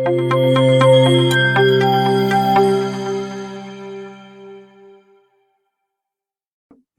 This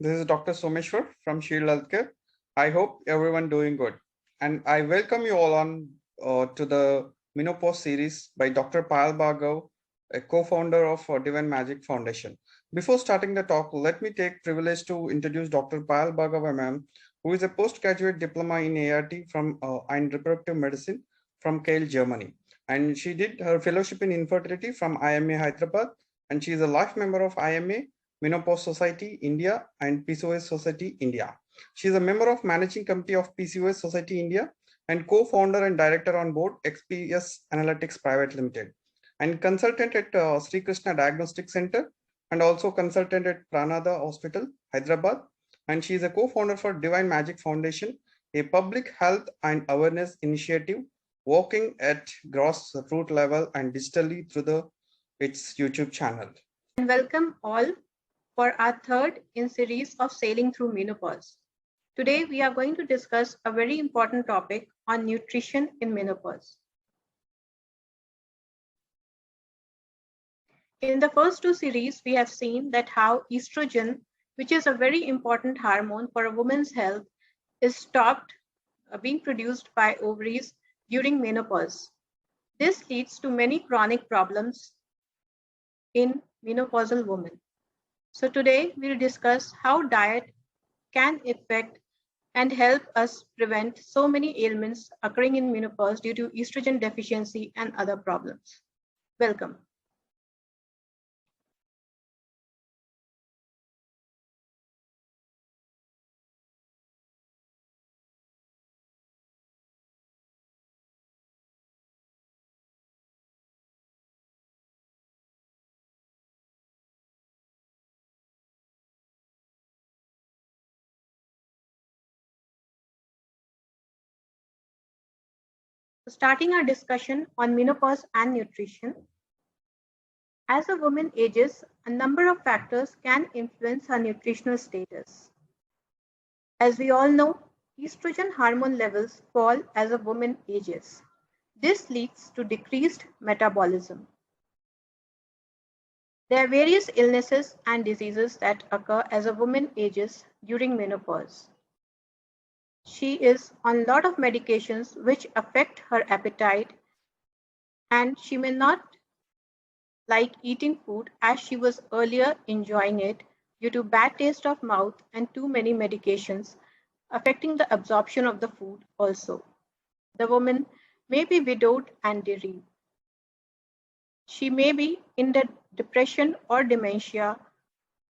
is Dr. Someshwar from Shield Healthcare. I hope everyone doing good. And I welcome you all on to the Menopause series by Dr. Payal Bhargava, a co-founder of DivineMagic Foundation. Before starting the talk, let me take privilege to introduce Dr. Payal Bhargava ma'am, who is a postgraduate diploma in ART from and reproductive medicine from Kiel, Germany. And she did her fellowship in infertility from IMA Hyderabad, and she is a life member of IMA Menopause Society India and PCOS Society India. She is a member of Managing Committee of PCOS Society India and co-founder and director on board XPS Analytics Private Limited, and consultant at Sri Krishna Diagnostic Center and also consultant at Pranada Hospital, Hyderabad. And she is a co-founder for DivineMagic Foundation, a public health and awareness initiative working at grassroots level and digitally through its YouTube channel. And welcome all for our third in series of Sailing Through Menopause. Today, we are going to discuss a very important topic on nutrition in menopause. In the first two series, we have seen that how estrogen, which is a very important hormone for a woman's health, is stopped being produced by ovaries during menopause. This leads to many chronic problems in menopausal women. So today we'll discuss how diet can affect and help us prevent so many ailments occurring in menopause due to estrogen deficiency and other problems. Welcome. Starting our discussion on menopause and nutrition. As a woman ages, a number of factors can influence her nutritional status. As we all know, estrogen hormone levels fall as a woman ages. This leads to decreased metabolism. There are various illnesses and diseases that occur as a woman ages during menopause. She is on a lot of medications which affect her appetite, and she may not like eating food as she was earlier enjoying it due to bad taste of mouth and too many medications affecting the absorption of the food also. The woman may be widowed and bereaved. She may be in the depression or dementia,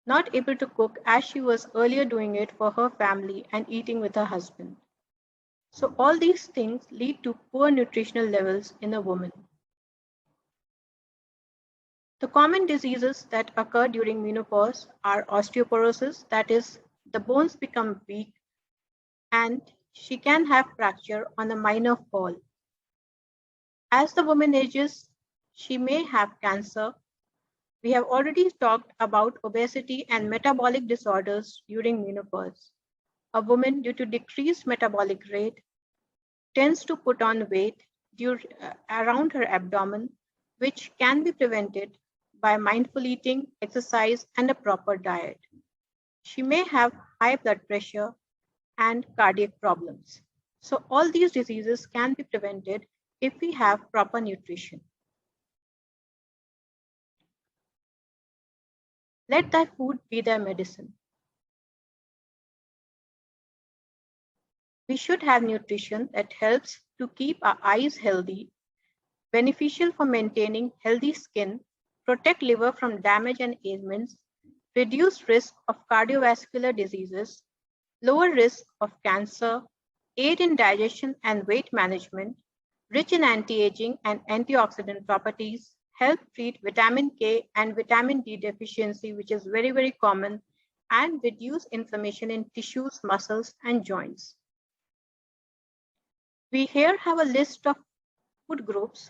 not able to cook as she was earlier doing it for her family and eating with her husband. So all these things lead to poor nutritional levels in a woman. The common diseases that occur during menopause are osteoporosis, that is, the bones become weak and she can have fracture on a minor fall. As the woman ages, she may have cancer. We have already talked about obesity and metabolic disorders during menopause. A woman, due to decreased metabolic rate, tends to put on weight around her abdomen, which can be prevented by mindful eating, exercise, and a proper diet. She may have high blood pressure and cardiac problems. So all these diseases can be prevented if we have proper nutrition. Let thy food be thy medicine. We should have nutrition that helps to keep our eyes healthy, beneficial for maintaining healthy skin, protect liver from damage and ailments, reduce risk of cardiovascular diseases, lower risk of cancer, aid in digestion and weight management, rich in anti-aging and antioxidant properties, help treat vitamin K and vitamin D deficiency, which is very, very common, and reduce inflammation in tissues, muscles, and joints. We here have a list of food groups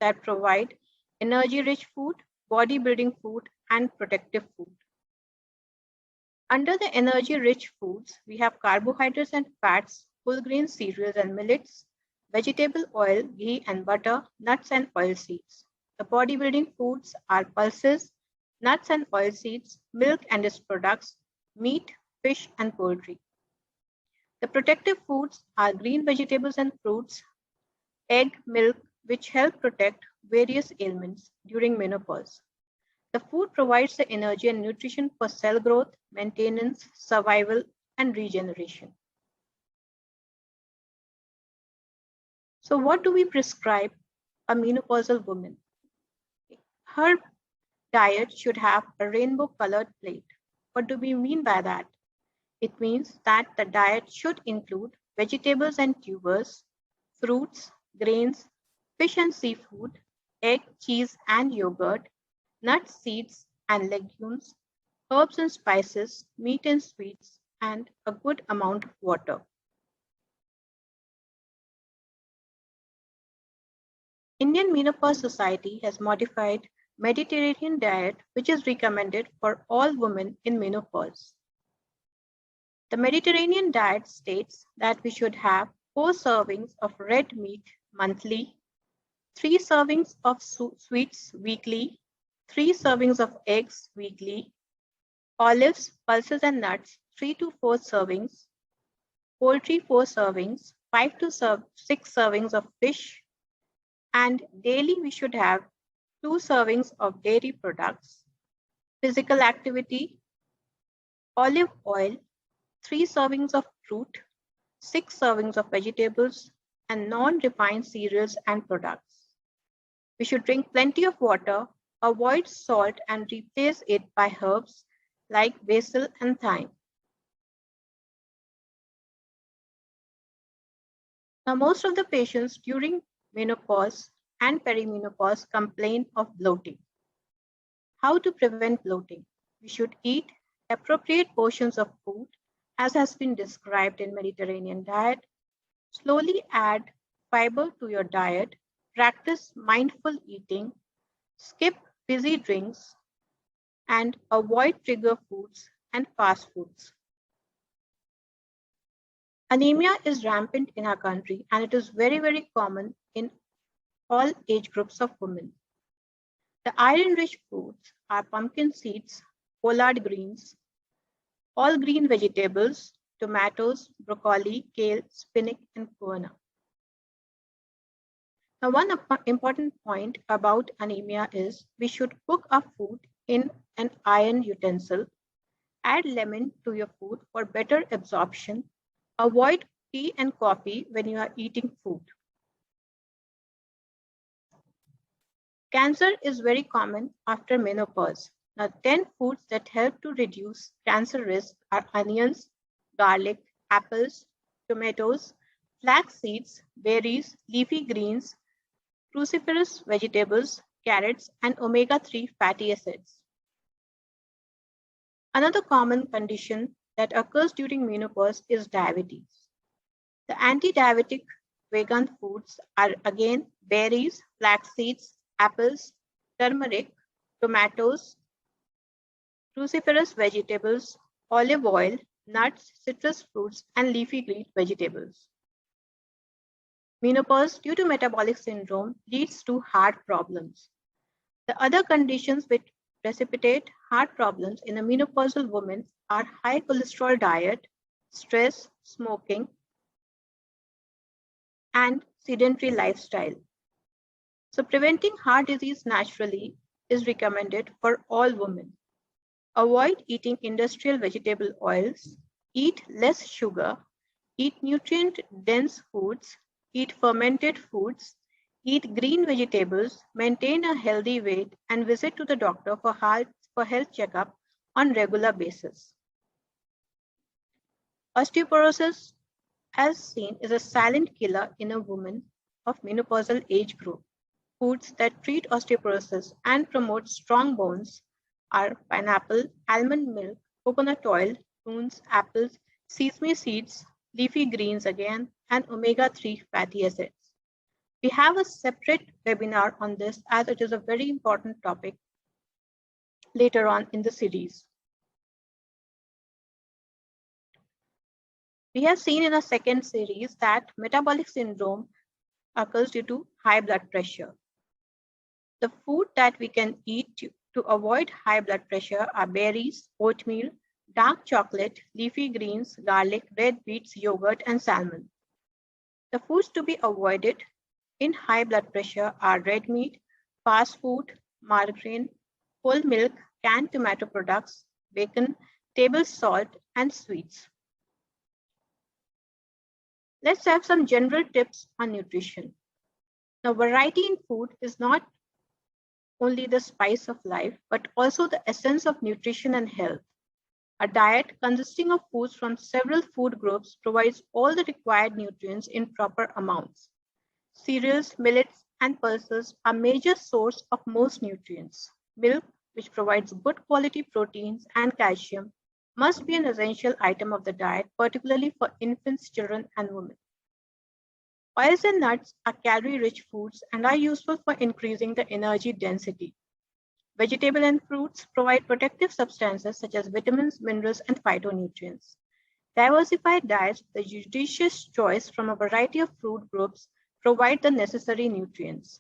that provide energy-rich food, body-building food, and protective food. Under the energy-rich foods, we have carbohydrates and fats, whole grain cereals and millets, vegetable oil, ghee and butter, nuts and oilseeds. The bodybuilding foods are pulses, nuts and oilseeds, milk and its products, meat, fish and poultry. The protective foods are green vegetables and fruits, egg, milk, which help protect various ailments during menopause. The food provides the energy and nutrition for cell growth, maintenance, survival, and regeneration. So, what do we prescribe a menopausal woman? Her diet should have a rainbow colored plate. What do we mean by that? It means that the diet should include vegetables and tubers, fruits, grains, fish and seafood, egg, cheese and yogurt, nuts, seeds and legumes, herbs and spices, meat and sweets, and a good amount of water. Indian Menopause Society has modified Mediterranean diet, which is recommended for all women in menopause. The Mediterranean diet states that we should have 4 servings of red meat monthly, 3 servings of sweets weekly, 3 servings of eggs weekly, olives, pulses and nuts 3 to 4 servings, poultry 4 servings, 5 to 6 servings of fish, and daily we should have 2 servings of dairy products, physical activity, olive oil, 3 servings of fruit, 6 servings of vegetables, and non-refined cereals and products. We should drink plenty of water, avoid salt and replace it by herbs like basil and thyme. Now, most of the patients during menopause and perimenopause complain of bloating. How to prevent bloating? We should eat appropriate portions of food as has been described in Mediterranean diet. Slowly add fiber to your diet, practice mindful eating, skip fizzy drinks, and avoid trigger foods and fast foods. Anemia is rampant in our country and it is very, very common in all age groups of women. The iron-rich foods are pumpkin seeds, collard greens, all green vegetables, tomatoes, broccoli, kale, spinach, and quinoa. Now, one important point about anemia is we should cook our food in an iron utensil. Add lemon to your food for better absorption. Avoid tea and coffee when you are eating food. Cancer is very common after menopause. Now, 10 foods that help to reduce cancer risk are onions, garlic, apples, tomatoes, flax seeds, berries, leafy greens, cruciferous vegetables, carrots, and omega-3 fatty acids. Another common condition that occurs during menopause is diabetes. The anti-diabetic vegan foods are again berries, flax seeds, apples, turmeric, tomatoes, cruciferous vegetables, olive oil, nuts, citrus fruits, and leafy green vegetables. Menopause due to metabolic syndrome leads to heart problems. The other conditions which precipitate heart problems in a menopausal woman are high cholesterol diet, stress, smoking, and sedentary lifestyle. So preventing heart disease naturally is recommended for all women. Avoid eating industrial vegetable oils, eat less sugar, eat nutrient-dense foods, eat fermented foods, eat green vegetables, maintain a healthy weight, and visit to the doctor for health checkup on regular basis. Osteoporosis, as seen, is a silent killer in a woman of menopausal age group. Foods that treat osteoporosis and promote strong bones are pineapple, almond milk, coconut oil, prunes, apples, sesame seeds, leafy greens again, and omega-3 fatty acids. We have a separate webinar on this as it is a very important topic later on in the series. We have seen in a second series that metabolic syndrome occurs due to high blood pressure. The food that we can eat to avoid high blood pressure are berries, oatmeal, dark chocolate, leafy greens, garlic, red beets, yogurt, and salmon. The foods to be avoided in high blood pressure are red meat, fast food, margarine, whole milk, canned tomato products, bacon, table salt, and sweets. Let's have some general tips on nutrition. Now, variety in food is not only the spice of life, but also the essence of nutrition and health. A diet consisting of foods from several food groups provides all the required nutrients in proper amounts. Cereals, millets, and pulses are major source of most nutrients. Milk, which provides good quality proteins and calcium, must be an essential item of the diet, particularly for infants, children, and women. Oils and nuts are calorie-rich foods and are useful for increasing the energy density. Vegetables and fruits provide protective substances such as vitamins, minerals, and phytonutrients. Diversified diets, the judicious choice from a variety of food groups, provide the necessary nutrients.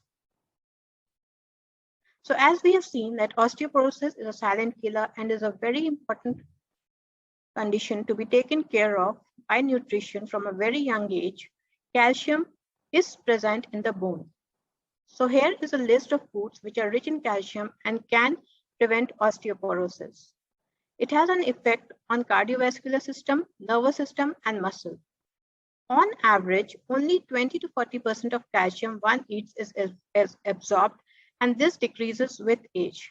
So as we have seen that osteoporosis is a silent killer and is a very important condition to be taken care of by nutrition from a very young age, calcium is present in the bone. So here is a list of foods which are rich in calcium and can prevent osteoporosis. It has an effect on cardiovascular system, nervous system, and muscle. On average, only 20 to 40% of calcium one eats is absorbed, and this decreases with age.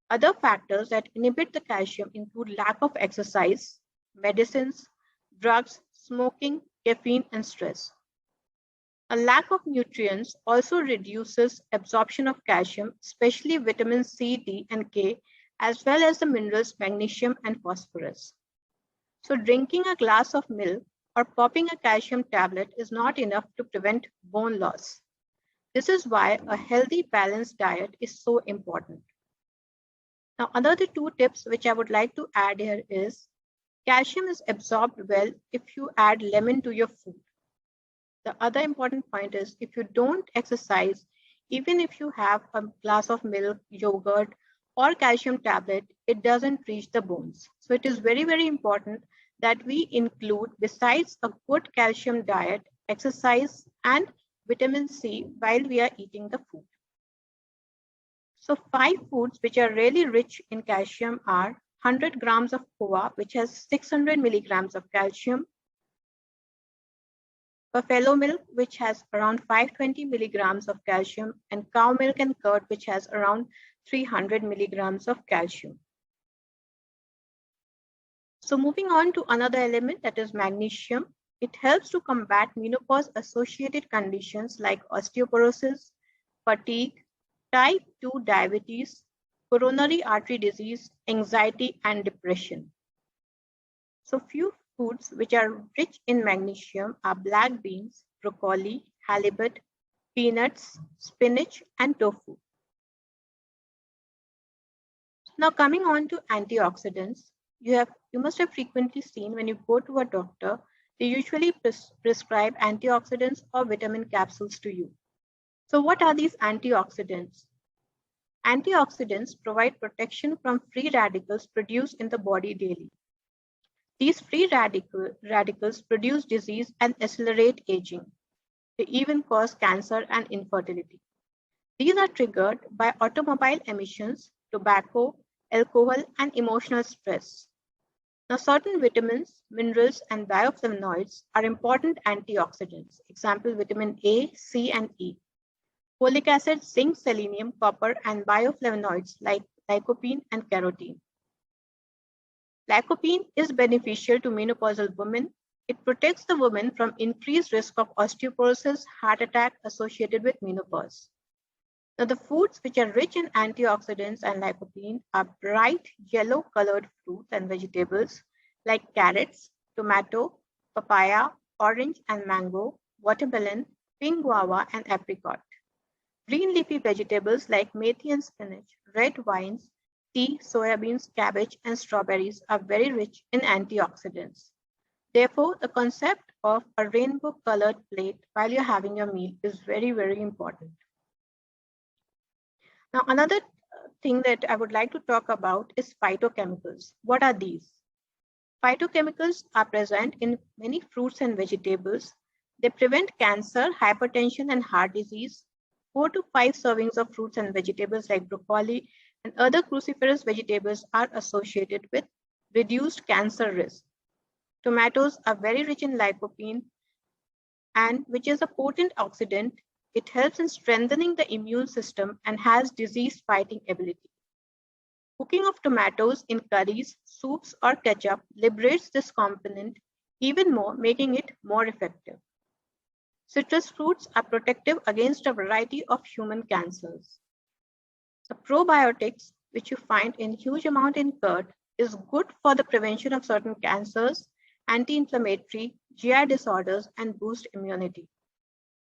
Other factors that inhibit the calcium include lack of exercise, medicines, drugs, smoking, caffeine, and stress. A lack of nutrients also reduces absorption of calcium, especially vitamins C, D, and K, as well as the minerals magnesium and phosphorus. So drinking a glass of milk or popping a calcium tablet is not enough to prevent bone loss. This is why a healthy, balanced diet is so important. Now, another two tips which I would like to add here is calcium is absorbed well if you add lemon to your food. The other important point is if you don't exercise, even if you have a glass of milk, yogurt, or calcium tablet, it doesn't reach the bones. So it is very, very important that we include, besides a good calcium diet, exercise, and vitamin C while we are eating the food. So 5 foods which are really rich in calcium are 100 grams of poha, which has 600 milligrams of calcium, buffalo milk, which has around 520 milligrams of calcium, and cow milk and curd, which has around 300 milligrams of calcium. So moving on to another element, that is magnesium. It helps to combat menopause-associated conditions like osteoporosis, fatigue, type 2 diabetes, coronary artery disease, anxiety, and depression. So few foods which are rich in magnesium are black beans, broccoli, halibut, peanuts, spinach, and tofu. Now coming on to antioxidants, you must have frequently seen when you go to a doctor, they usually prescribe antioxidants or vitamin capsules to you. So what are these antioxidants? Antioxidants provide protection from free radicals produced in the body daily. These free radicals produce disease and accelerate aging. They even cause cancer and infertility. These are triggered by automobile emissions, tobacco, alcohol, and emotional stress. Now, certain vitamins, minerals, and bioflavonoids are important antioxidants. Example, vitamin A, C, and E. Folic acid, zinc, selenium, copper, and bioflavonoids like lycopene and carotene. Lycopene is beneficial to menopausal women. It protects the woman from increased risk of osteoporosis, heart attack associated with menopause. Now, the foods which are rich in antioxidants and lycopene are bright yellow colored fruits and vegetables like carrots, tomato, papaya, orange and mango, watermelon, pink guava, and apricot. Green leafy vegetables like methi and spinach, red wines, tea, soya beans, cabbage, and strawberries are very rich in antioxidants. Therefore, the concept of a rainbow-colored plate while you're having your meal is very, very important. Now, another thing that I would like to talk about is phytochemicals. What are these? Phytochemicals are present in many fruits and vegetables. They prevent cancer, hypertension, and heart disease. 4 to 5 servings of fruits and vegetables like broccoli and other cruciferous vegetables are associated with reduced cancer risk. Tomatoes are very rich in lycopene, and which is a potent oxidant. It helps in strengthening the immune system and has disease-fighting ability. Cooking of tomatoes in curries, soups, or ketchup liberates this component even more, making it more effective. Citrus fruits are protective against a variety of human cancers. The probiotics, which you find in huge amount in curd, is good for the prevention of certain cancers, anti-inflammatory, GI disorders, and boost immunity.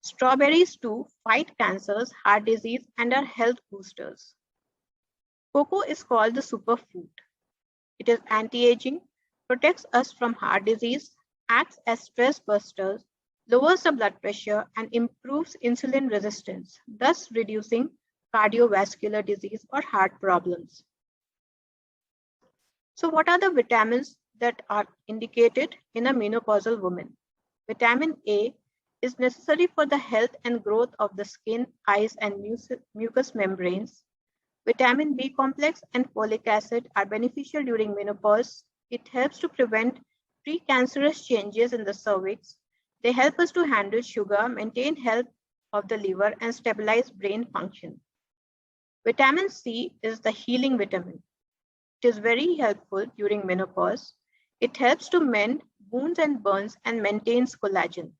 Strawberries too fight cancers, heart disease, and are health boosters. Cocoa is called the superfood. It is anti-aging, protects us from heart disease, acts as stress busters, lowers the blood pressure, and improves insulin resistance, thus reducing cardiovascular disease or heart problems. So what are the vitamins that are indicated in a menopausal woman? Vitamin A is necessary for the health and growth of the skin, eyes, and mucous membranes. Vitamin B complex and folic acid are beneficial during menopause. It helps to prevent precancerous changes in the cervix. They help us to handle sugar, maintain health of the liver, and stabilize brain function. Vitamin C is the healing vitamin. It is very helpful during menopause. It helps to mend wounds and burns and maintains collagen.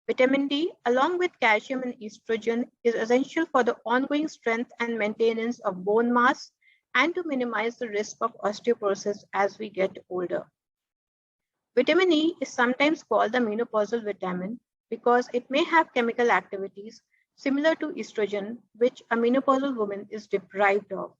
Vitamin D, along with calcium and estrogen, is essential for the ongoing strength and maintenance of bone mass and to minimize the risk of osteoporosis as we get older. Vitamin E is sometimes called the menopausal vitamin because it may have chemical activities similar to estrogen, which a menopausal woman is deprived of.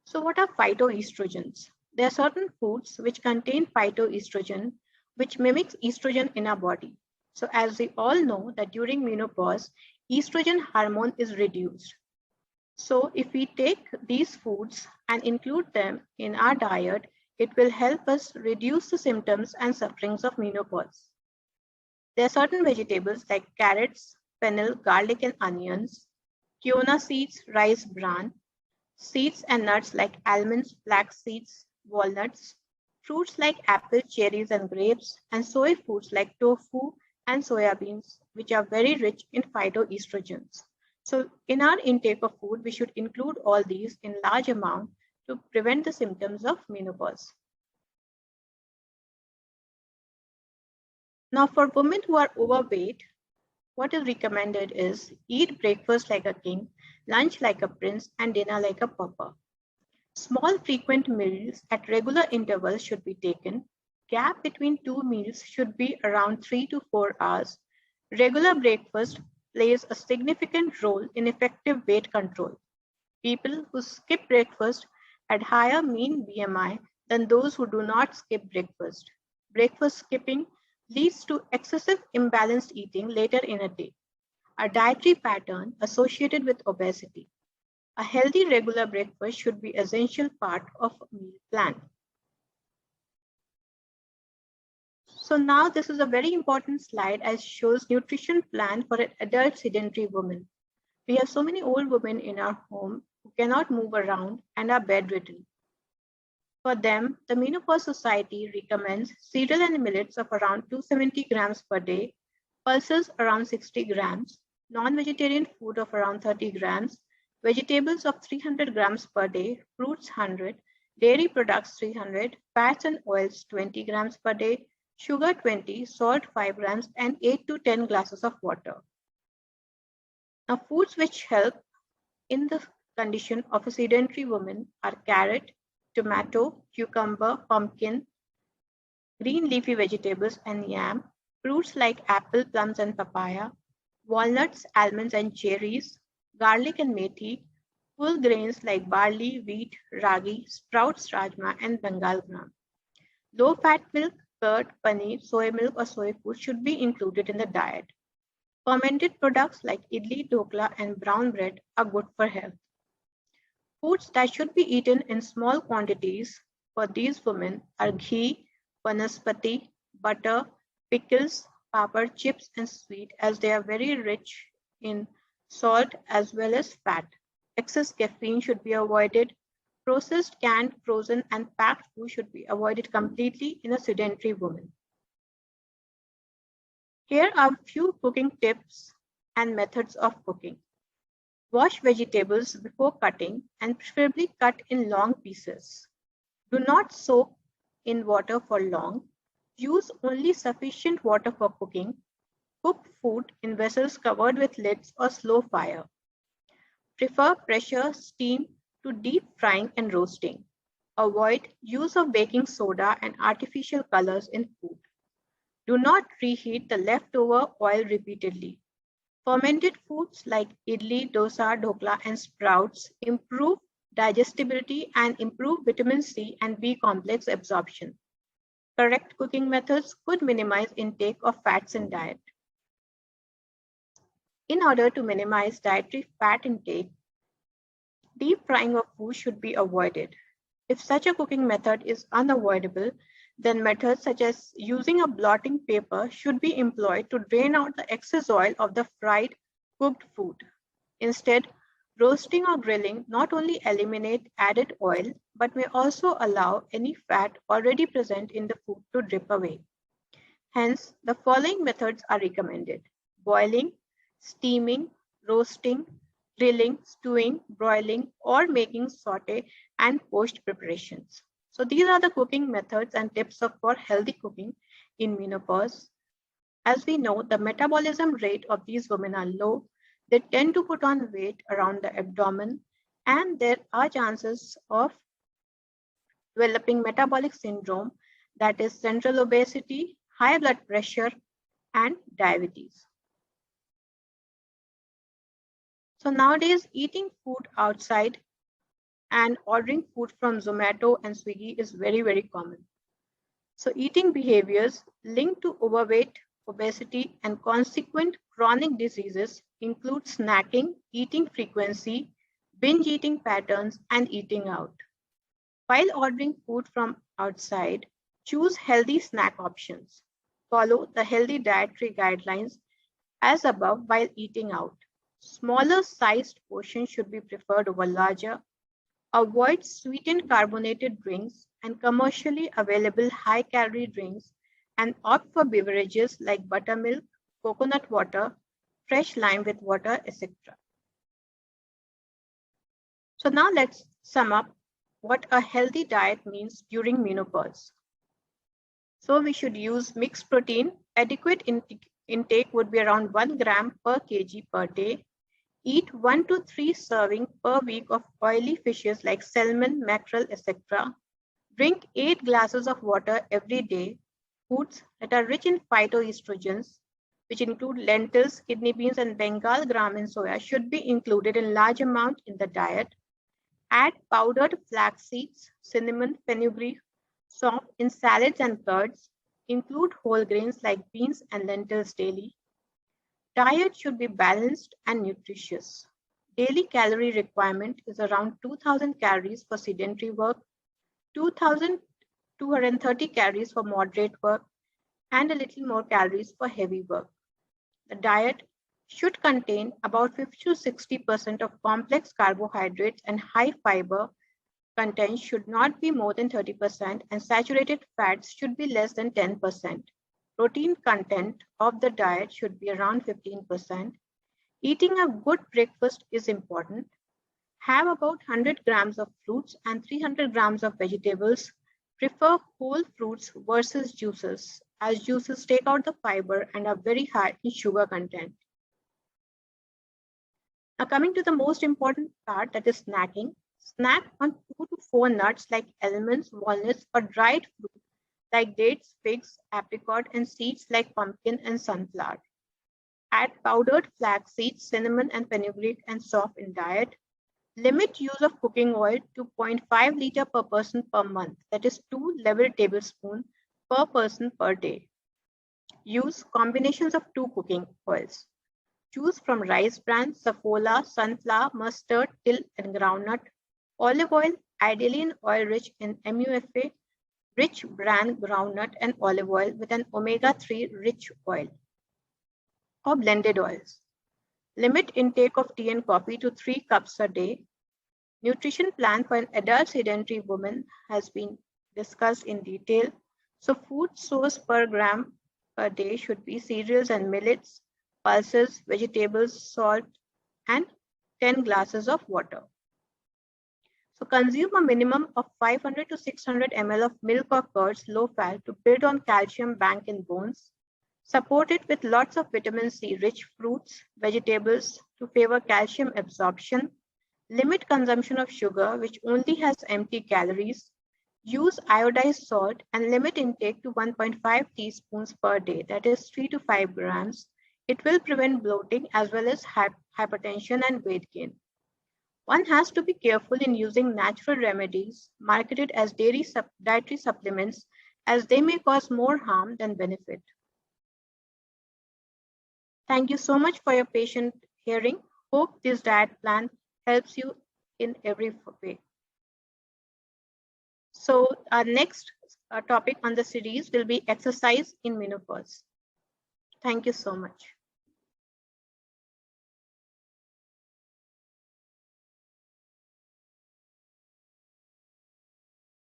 So what are phytoestrogens? There are certain foods which contain phytoestrogen, which mimics estrogen in our body. So as we all know that during menopause, estrogen hormone is reduced. So if we take these foods and include them in our diet, it will help us reduce the symptoms and sufferings of menopause. There are certain vegetables like carrots, fennel, garlic, and onions, quinoa seeds, rice bran, seeds and nuts like almonds, flax seeds, walnuts, fruits like apple, cherries, and grapes, and soy foods like tofu and soya beans, which are very rich in phytoestrogens. So in our intake of food, we should include all these in large amount to prevent the symptoms of menopause. Now for women who are overweight, what is recommended is eat breakfast like a king, lunch like a prince, and dinner like a pauper. Small frequent meals at regular intervals should be taken. Gap between two meals should be around 3 to 4 hours. Regular breakfast plays a significant role in effective weight control. People who skip breakfast had higher mean BMI than those who do not skip breakfast. Breakfast skipping leads to excessive imbalanced eating later in a day, a dietary pattern associated with obesity. A healthy regular breakfast should be an essential part of a meal plan. So now this is a very important slide as shows nutrition plan for an adult sedentary woman. We have so many old women in our home who cannot move around and are bedridden. For them, the Menopause Society recommends cereal and millets of around 270 grams per day, pulses around 60 grams, non-vegetarian food of around 30 grams, vegetables of 300 grams per day, fruits 100, dairy products 300, fats and oils 20 grams per day, sugar 20, salt 5 grams, and 8 to 10 glasses of water. Now, foods which help in the condition of a sedentary woman are carrot, tomato, cucumber, pumpkin, green leafy vegetables, and yam, fruits like apple, plums, and papaya, walnuts, almonds, and cherries, garlic and methi, full grains like barley, wheat, ragi, sprouts, rajma, and bengal gram. Low-fat milk, curd, paneer, soy milk, or soy food should be included in the diet. Fermented products like idli, dokla, and brown bread are good for health. Foods that should be eaten in small quantities for these women are ghee, vanaspati, butter, pickles, papad, chips, and sweet, as they are very rich in salt as well as fat. Excess caffeine should be avoided. Processed, canned, frozen, and packed food should be avoided completely in a sedentary woman. Here are a few cooking tips and methods of cooking. Wash vegetables before cutting and preferably cut in long pieces. Do not soak in water for long. Use only sufficient water for cooking. Cook food in vessels covered with lids or slow fire. Prefer pressure, steam to deep frying and roasting. Avoid use of baking soda and artificial colors in food. Do not reheat the leftover oil repeatedly. Fermented foods like idli, dosa, dhokla, and sprouts improve digestibility and improve vitamin C and B complex absorption. Correct cooking methods could minimize intake of fats in diet. In order to minimize dietary fat intake, deep frying of food should be avoided. If such a cooking method is unavoidable, then methods such as using a blotting paper should be employed to drain out the excess oil of the fried cooked food. Instead, roasting or grilling not only eliminate added oil, but may also allow any fat already present in the food to drip away. Hence, the following methods are recommended: boiling, steaming, roasting, grilling, stewing, broiling, or making saute and poached preparations. So these are the cooking methods and tips for healthy cooking in menopause. As we know, the metabolism rate of these women are low. They tend to put on weight around the abdomen, and there are chances of developing metabolic syndrome, that is central obesity, high blood pressure, and diabetes. So nowadays, eating food outside and ordering food from Zomato and Swiggy is very, very common. So eating behaviors linked to overweight, obesity, and consequent chronic diseases include snacking, eating frequency, binge eating patterns, and eating out. While ordering food from outside, choose healthy snack options. Follow the healthy dietary guidelines as above while eating out. Smaller sized portions should be preferred over larger. Avoid sweetened carbonated drinks and commercially available high-calorie drinks, and opt for beverages like buttermilk, coconut water, fresh lime with water, etc. So now let's sum up what a healthy diet means during menopause. So we should use mixed protein. Adequate intake would be around 1 gram per kg per day. Eat 1 to 3 servings per week of oily fishes like salmon, mackerel, etc. Drink 8 glasses of water every day. Foods that are rich in phytoestrogens, which include lentils, kidney beans, and Bengal gram and soya, should be included in large amount in the diet. Add powdered flax seeds, cinnamon, fenugreek, soft in salads and curds. Include whole grains like beans and lentils daily. Diet should be balanced and nutritious. Daily calorie requirement is around 2000 calories for sedentary work, 2230 calories for moderate work, and a little more calories for heavy work. The diet should contain about 50 to 60% of complex carbohydrates, and high fiber content should not be more than 30%, and saturated fats should be less than 10%. Protein content of the diet should be around 15%. Eating a good breakfast is important. Have about 100 grams of fruits and 300 grams of vegetables. Prefer whole fruits versus juices, as juices take out the fiber and are very high in sugar content. Now coming to the most important part, that is snacking. Snack on 2 to 4 nuts like almonds, walnuts, or dried fruit like dates, figs, apricot, and seeds like pumpkin and sunflower. Add powdered flax seeds, cinnamon, and fenugreek and soft in diet. Limit use of cooking oil to 0.5 liter per person per month, that is 2 level tablespoons per person per day. Use combinations of 2 cooking oils. Choose from rice bran, safflower, sunflower, mustard, till and groundnut. Olive oil, ideally in oil rich in MUFA, rich bran, groundnut and olive oil with an omega-3 rich oil. Or blended oils. Limit intake of tea and coffee to 3 cups a day. Nutrition plan for an adult sedentary woman has been discussed in detail. So food source per gram per day should be cereals and millets, pulses, vegetables, salt, and 10 glasses of water. So consume a minimum of 500 to 600 ml of milk or curds, low fat, to build on calcium bank in bones. Support it with lots of vitamin C rich fruits, vegetables to favor calcium absorption. Limit consumption of sugar, which only has empty calories. Use iodized salt and limit intake to 1.5 teaspoons per day, that is 3 to 5 grams. It will prevent bloating as well as hypertension and weight gain. One has to be careful in using natural remedies marketed as dietary supplements, as they may cause more harm than benefit. Thank you so much for your patient hearing. Hope this diet plan helps you in every way. So our next topic on the series will be exercise in menopause. Thank you so much.